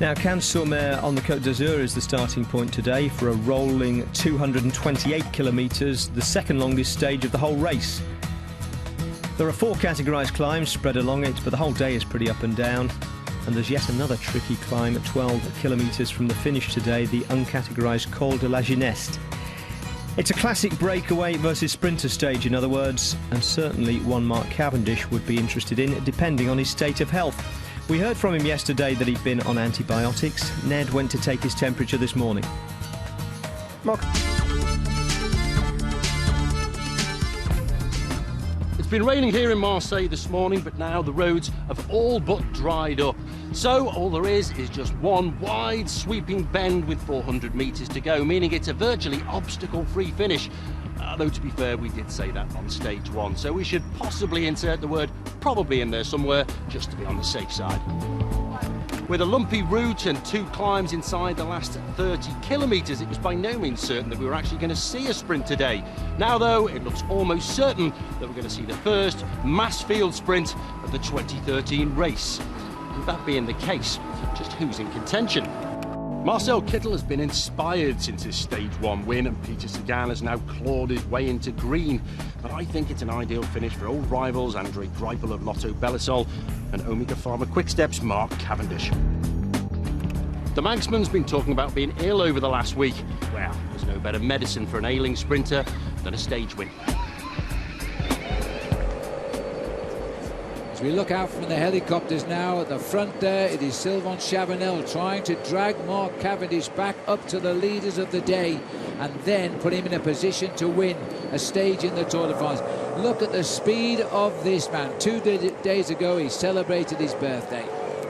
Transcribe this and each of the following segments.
Now, Cannes-sur-Mer on the Côte d'Azur is the starting point today for a rolling 228 kilometres, the second longest stage of the whole race. There are 4 categorised climbs spread along it, but the whole day is pretty up and down. And there's yet another tricky climb at 12 kilometres from the finish today, the uncategorised Col de la Gineste. It's a classic breakaway versus sprinter stage, in other words, and certainly one Mark Cavendish would be interested in, depending on his state of health. We heard from him yesterday that he'd been on antibiotics. Ned went to take his temperature this morning. Mark. It's been raining here in Marseille this morning, but now the roads have all but dried up. So all there is just one wide sweeping bend with 400 metres to go, meaning it's a virtually obstacle-free finish. Though to be fair, we did say that on stage 1, so we should possibly insert the word probably in there somewhere, just to be on the safe side. With a lumpy route and 2 climbs inside the last 30 kilometres, it was by no means certain that we were actually going to see a sprint today. Now, though, it looks almost certain that we're going to see the first mass field sprint of the 2013 race. With that being the case, just who's in contention? Marcel Kittel has been inspired since his stage 1 win, and Peter Sagan has now clawed his way into green. But I think it's an ideal finish for old rivals Andre Greipel of Lotto Belisol and Omega Pharma Quickstep's Mark Cavendish. The Manxman's been talking about being ill over the last week. Well, there's no better medicine for an ailing sprinter than a stage win. We look out from the helicopters now. At the front there, it is Sylvain Chavanel trying to drag Mark Cavendish back up to the leaders of the day and then put him in a position to win a stage in the Tour de France. Look at the speed of this man. 2 days ago, he celebrated his birthday.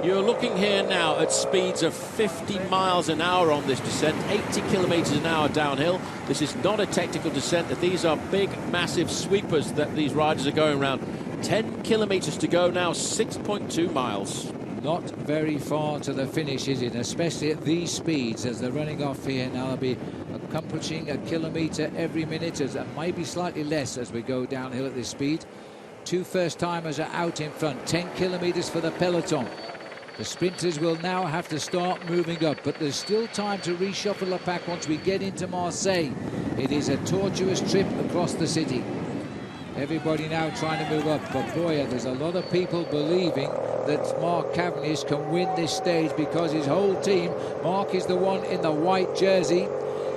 You're looking here now at speeds of 50 miles an hour on this descent, 80 kilometres an hour downhill. This is not a technical descent. These are big, massive sweepers that these riders are going around. 10 kilometres to go now, 6.2 miles. Not very far to the finish, is it? Especially at these speeds as they're running off here. Now they'll be accomplishing a kilometre every minute, as maybe slightly less as we go downhill at this speed. 2 first-timers are out in front. 10 kilometres for the peloton. The sprinters will now have to start moving up, but there's still time to reshuffle the pack once we get into Marseille. It is a tortuous trip across the city. Everybody now trying to move up, but boy, there's a lot of people believing that Mark Cavendish can win this stage because his whole team, Mark is the one in the white jersey,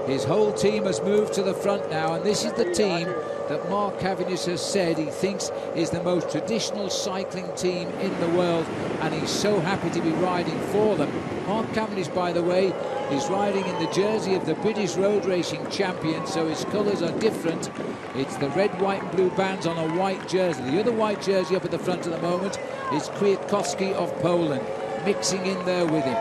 his whole team has moved to the front now, and this is the team that Mark Cavendish has said he thinks is the most traditional cycling team in the world, and he's so happy to be riding for them. Mark Cavendish, by the way, is riding in the jersey of the British road racing champion, so his colours are different. It's the red, white and blue bands on a white jersey. The other white jersey up at the front at the moment is Kwiatkowski of Poland, mixing in there with him.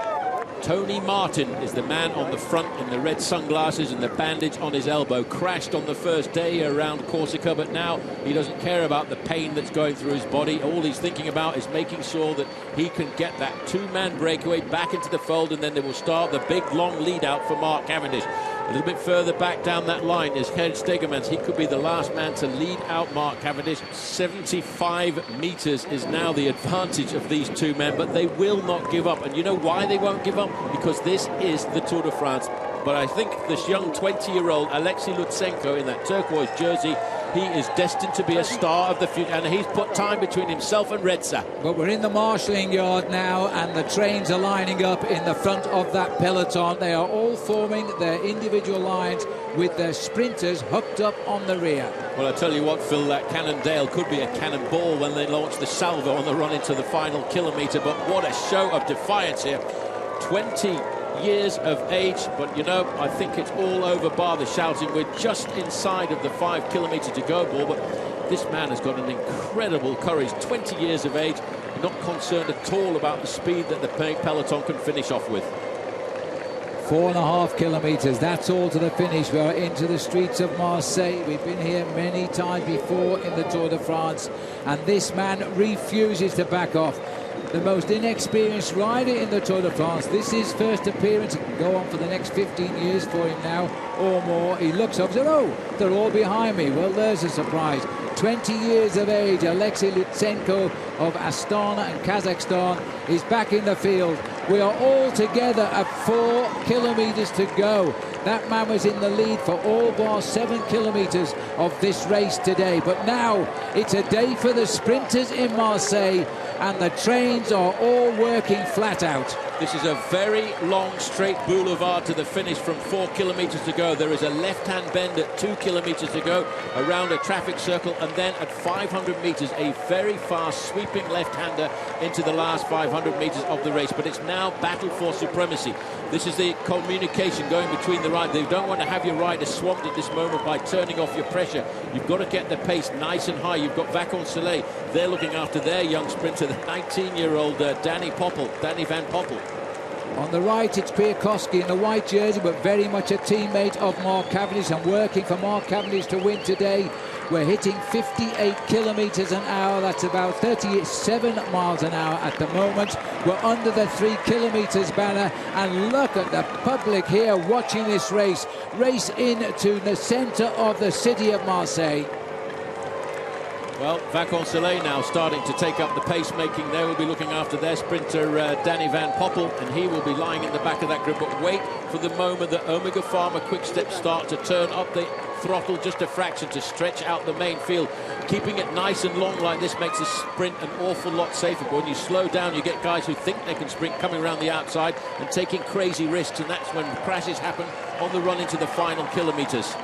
Tony Martin is the man on the front in the red sunglasses and the bandage on his elbow. Crashed on the first day around Corsica, but now he doesn't care about the pain that's going through his body. All he's thinking about is making sure that he can get that 2-man breakaway back into the fold, and then they will start the big long lead out for Mark Cavendish. A little bit further back down that line is Gerd Steegmans. He could be the last man to lead out Mark Cavendish. 75 metres is now the advantage of these 2 men, but they will not give up. And you know why they won't give up? Because this is the Tour de France. But I think this young 20-year-old Alexei Lutsenko in that turquoise jersey, he is destined to be a star of the future, and he's put time between himself and Redza. But we're in the marshalling yard now, and the trains are lining up in the front of that peloton. They are all forming their individual lines with their sprinters hooked up on the rear. Well, I tell you what, Phil, that Cannondale could be a cannonball when they launch the salvo on the run into the final kilometre. But what a show of defiance here. 20 years of age, but you know, I think it's all over bar the shouting. We're just inside of the 5 kilometre to go ball, but this man has got an incredible courage. 20 years of age, not concerned at all about the speed that the peloton can finish off with. 4.5 kilometres, that's all to the finish. We are into the streets of Marseille. We've been here many times before in the Tour de France, and this man refuses to back off. The most inexperienced rider in the Tour de France. This is his first appearance. It can go on for the next 15 years for him now or more. He looks up and says, oh, they're all behind me. Well, there's a surprise. 20 years of age, Alexei Lutsenko of Astana and Kazakhstan, is back in the field. We are all together at 4 kilometers to go. That man was in the lead for all bar 7 kilometers of this race today. But now it's a day for the sprinters in Marseille, and the trains are all working flat out. This is a very long straight boulevard to the finish from 4 kilometers to go. There is a left-hand bend at 2 kilometers to go around a traffic circle, and then at 500 meters a very fast sweeping left-hander into the last 500 meters of the race. But it's now battle for supremacy. This is the communication going between the riders. They don't want to have your rider swamped at this moment by turning off your pressure. You've got to get the pace nice and high. You've got Vacansoleil. They're looking after their young sprinter, the 19-year-old Danny Van Poppel. On the right, it's Kwiatkowski in the white jersey, but very much a teammate of Mark Cavendish and working for Mark Cavendish to win today. We're hitting 58 kilometers an hour. That's about 37 miles an hour at the moment. We're under the 3 kilometers banner, and look at the public here watching this race into the center of the city of Marseille. Well, Vacansoleil now starting to take up the pace-making. They will be looking after their sprinter, Danny Van Poppel, and he will be lying in the back of that group. But wait for the moment that Omega Pharma Quick-Step start to turn up the throttle just a fraction to stretch out the main field. Keeping it nice and long like this makes the sprint an awful lot safer. But when you slow down, you get guys who think they can sprint coming around the outside and taking crazy risks, and that's when crashes happen on the run into the final kilometers.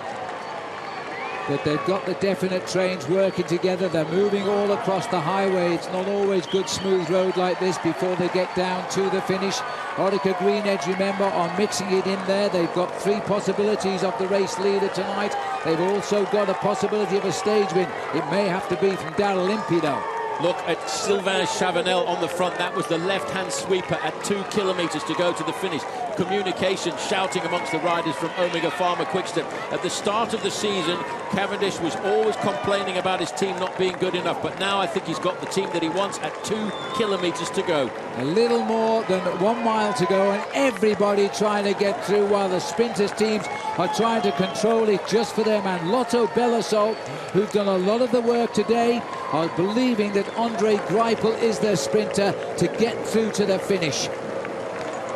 But they've got the definite trains working together. They're moving all across the highway. It's not always good smooth road like this before they get down to the finish. Orica Green Edge, remember, are mixing it in there. They've got 3 possibilities of the race leader tonight. They've also got a possibility of a stage win. It may have to be from Daryl Impey though. Look at Sylvain Chavanel on the front. That was the left-hand sweeper at 2 kilometers to go to the finish. Communication shouting amongst the riders from Omega Pharma Quick-Step. At the start of the season, Cavendish was always complaining about his team not being good enough, but now I think he's got the team that he wants at 2 kilometers to go. A little more than 1 mile to go, and everybody trying to get through while the sprinters teams are trying to control it just for their man. Lotto Bellassol, who've done a lot of the work today, are believing that Andre Greipel is their sprinter to get through to the finish.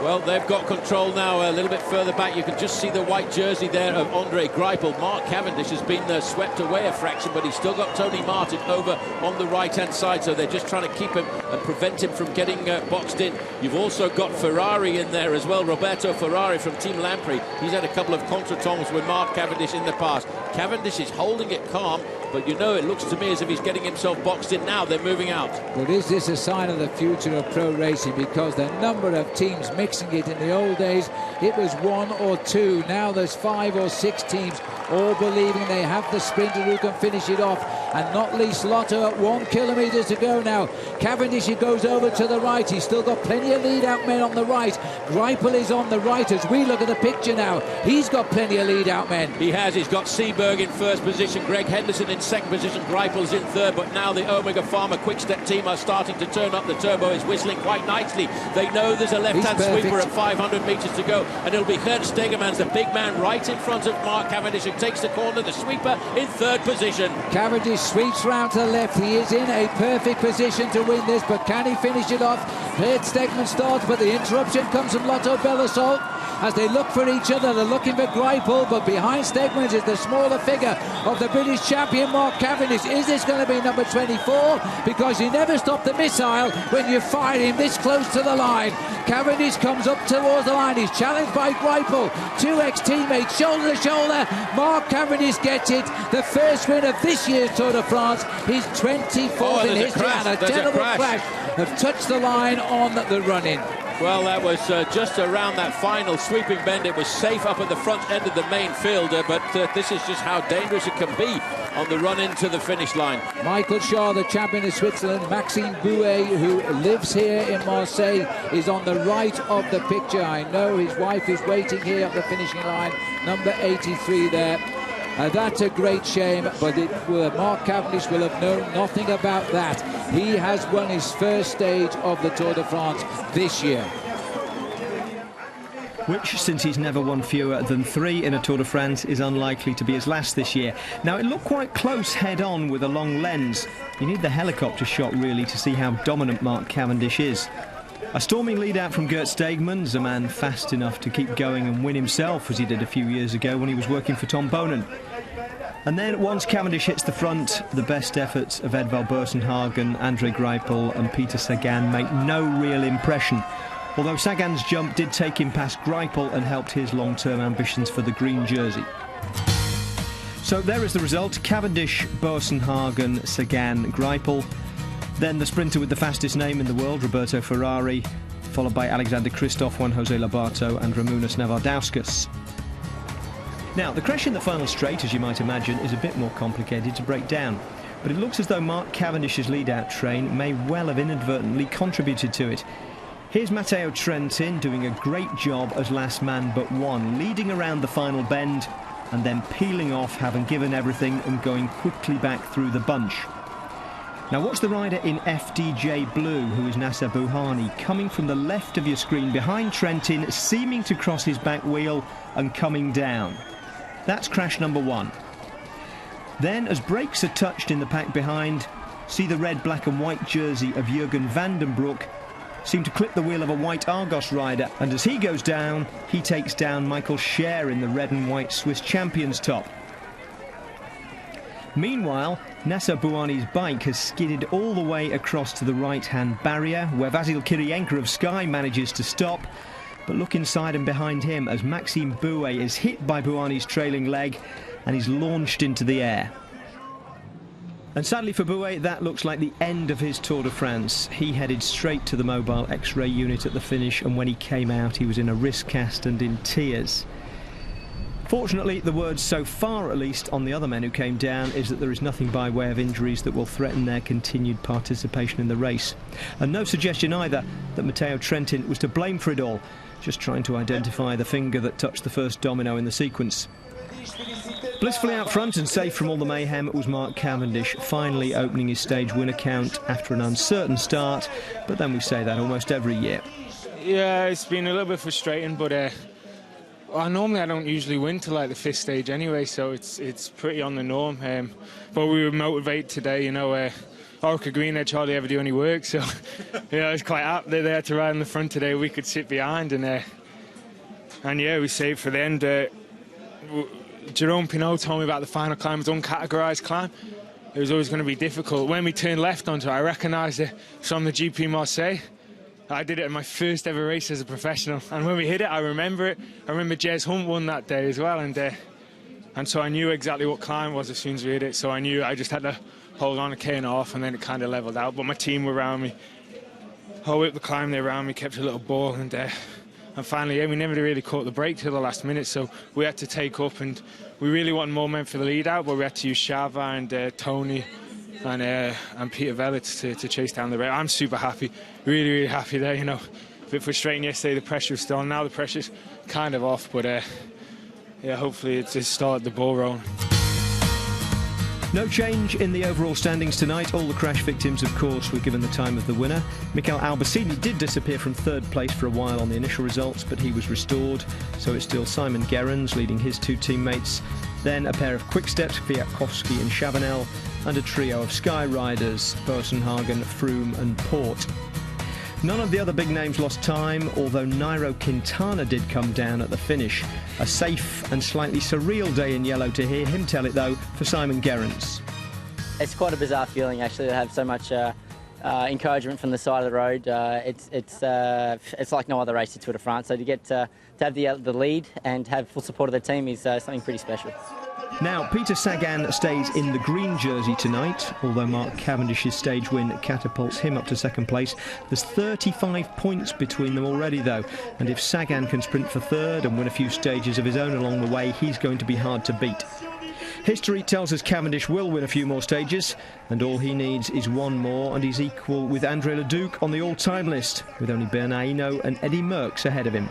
Well, they've got control now a little bit further back. You can just see the white jersey there of Andre Greipel. Mark Cavendish has been swept away a fraction, but he's still got Tony Martin over on the right-hand side, so they're just trying to keep him and prevent him from getting boxed in. You've also got Ferrari in there as well, Roberto Ferrari from Team Lamprey. He's had a couple of contretemps with Mark Cavendish in the past. Cavendish is holding it calm, but you know, it looks to me as if he's getting himself boxed in now. They're moving out. But is this a sign of the future of pro racing? Because the number of teams mixing it, in the old days it was 1 or 2. Now there's 5 or 6 teams all believing they have the sprinter who can finish it off, and not least Lotto at 1 kilometer to go now. Cavendish, he goes over to the right. He's still got plenty of lead out men on the right. Greipel is on the right as we look at the picture now. He's got plenty of lead out men. He has. He's got Seberg in first position, Greg Henderson in second position, Greipel's in third, but now the Omega Pharma Quick-Step team are starting to turn up. The turbo is whistling quite nicely. They know there's a left-hand sweeper at 500 meters to go, and it'll be Gert Stegeman's the big man right in front of Mark Cavendish, who takes the corner. The sweeper in third position. Cavendish sweeps round to the left. He is in a perfect position to win this, but can he finish it off? Gert Stegeman starts, but the interruption comes from Lotto Bellassol. As they look for each other, they're looking for Greipel, but behind Stegmans is the smaller figure of the British champion Mark Cavendish. Is this going to be number 24? Because you never stop the missile when you fire him this close to the line. Cavendish comes up towards the line. He's challenged by Greipel. 2 ex-teammates, shoulder to shoulder. Mark Cavendish gets it. The first win of this year's Tour de France. He's 24th in history, and a terrible crash have touched the line on the run-in. Well, that was just around that final sweeping bend. It was safe up at the front end of the main field, but this is just how dangerous it can be on the run into the finish line. Michael Shaw, the champion of Switzerland. Maxime Bouet, who lives here in Marseille, is on the right of the picture. I know his wife is waiting here at the finishing line, number 83 there. That's a great shame, but Mark Cavendish will have known nothing about that. He has won his first stage of the Tour de France this year. which, since he's never won fewer than 3 in a Tour de France, is unlikely to be his last this year. Now, it looked quite close head-on with a long lens. You need the helicopter shot, really, to see how dominant Mark Cavendish is. A storming lead-out from Gert Steegmans, a man fast enough to keep going and win himself, as he did a few years ago when he was working for Tom Bonen. And then, once Cavendish hits the front, the best efforts of Edvald Boasson-Hagen, Andre Greipel and Peter Sagan make no real impression. Although Sagan's jump did take him past Greipel and helped his long-term ambitions for the green jersey. So there is the result: Cavendish, Boasson-Hagen, Sagan, Greipel. Then the sprinter with the fastest name in the world, Roberto Ferrari, followed by Alexander Kristoff, Juan José Lobato and Ramūnas Navārdauskas. Now, the crash in the final straight, as you might imagine, is a bit more complicated to break down. But it looks as though Mark Cavendish's lead-out train may well have inadvertently contributed to it. Here's Matteo Trentin doing a great job as last man but one, leading around the final bend and then peeling off, having given everything and going quickly back through the bunch. Now watch the rider in FDJ Blue, who is Nasser Bouhanni, coming from the left of your screen behind Trentin, seeming to cross his back wheel and coming down. That's crash number 1. Then, as brakes are touched in the pack behind, see the red, black and white jersey of Jürgen van den Broek seem to clip the wheel of a white Argos rider, and as he goes down, he takes down Michael Scher in the red and white Swiss Champions top. Meanwhile, Nasser Bouhanni's bike has skidded all the way across to the right-hand barrier, where Vasil Kirienka of Sky manages to stop. But look inside and behind him as Maxime Bouet is hit by Bouhanni's trailing leg and he's launched into the air. And sadly for Bouet, that looks like the end of his Tour de France. He headed straight to the mobile X-ray unit at the finish, and when he came out he was in a wrist cast and in tears. Fortunately, the word so far, at least, on the other men who came down is that there is nothing by way of injuries that will threaten their continued participation in the race. And no suggestion either that Matteo Trentin was to blame for it all, just trying to identify the finger that touched the first domino in the sequence. Blissfully out front and safe from all the mayhem, it was Mark Cavendish, finally opening his stage win account after an uncertain start, but then we say that almost every year. Yeah, it's been a little bit frustrating, but normally I don't usually win till like the 5th stage anyway, so it's pretty on the norm. But we were motivated today, you know. Orica Green Edge hardly ever do any work, so yeah, I was quite apt. They're there to ride in the front today. We could sit behind, and yeah, we saved for the end. Jerome Pinot told me about the final climb was uncategorised climb. It was always going to be difficult. When we turned left onto it, I recognised it from the GP Marseille. I did it in my first ever race as a professional, and when we hit it, I remember it. I remember Jez Hunt won that day as well, and so I knew exactly what climb was as soon as we hit it. So I knew I just had to hold on a K.5, and then it kind of levelled out. But my team were around me. Whole up the climb, they were around me, kept a little ball, and finally, yeah, we never really caught the break till the last minute, so we had to take up, and we really wanted more men for the lead out, but we had to use Shava and Tony and Peter Velits to chase down the race. I'm super happy, really, really happy there, you know. A bit frustrating yesterday, the pressure was still on. Now the pressure's kind of off, but yeah, hopefully it's started the ball rolling. No change in the overall standings tonight. All the crash victims, of course, were given the time of the winner. Mikel Albacini did disappear from 3rd place for a while on the initial results, but he was restored. So it's still Simon Gerrans leading his 2 teammates. Then a pair of quick-steps, Kwiatkowski and Chavanel, and a trio of Sky riders, Boasson-Hagen, Froome and Port. None of the other big names lost time, although Nairo Quintana did come down at the finish. A safe and slightly surreal day in yellow to hear him tell it, though, for Simon Gerrans. It's quite a bizarre feeling, actually, to have so much encouragement from the side of the road. It's like no other race at Tour de France, so to get to have the lead and have full support of the team is something pretty special. Now, Peter Sagan stays in the green jersey tonight, although Mark Cavendish's stage win catapults him up to 2nd place. There's 35 points between them already, though, and if Sagan can sprint for 3rd and win a few stages of his own along the way, he's going to be hard to beat. History tells us Cavendish will win a few more stages, and all he needs is one more, and he's equal with Andre Leduc on the all-time list, with only Bernard Hinault and Eddy Merckx ahead of him.